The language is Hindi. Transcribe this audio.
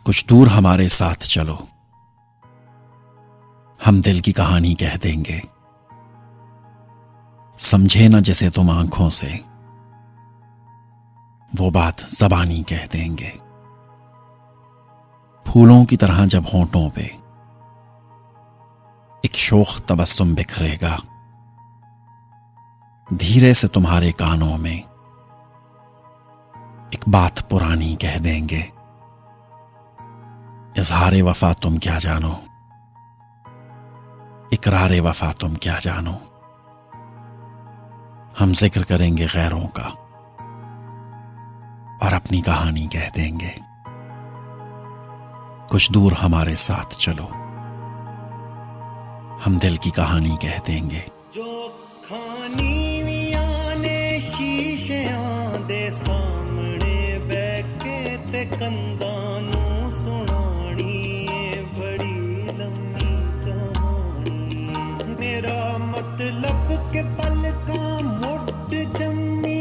कुछ दूर हमारे साथ चलो, हम दिल की कहानी कह देंगे। समझे न जिसे तुम आंखों से, वो बात ज़बानी कह देंगे। फूलों की तरह जब होंठों पे एक शोख तबस्सुम बिखरेगा, धीरे से तुम्हारे कानों में एक बात पुरानी कह देंगे। इज़हारे वफा तुम क्या जानो, इकरारे वफा तुम क्या जानो। हम जिक्र करेंगे गैरों का और अपनी कहानी कह देंगे। कुछ दूर हमारे साथ चलो, हम दिल की कहानी कह देंगे। जो खानीवियां ने शीशियां दे सामने बैके ते कंधां नूं सुनानी है बड़ी लम्मी कहानी। मेरा मतलब के पलकां मुड़ जम्मी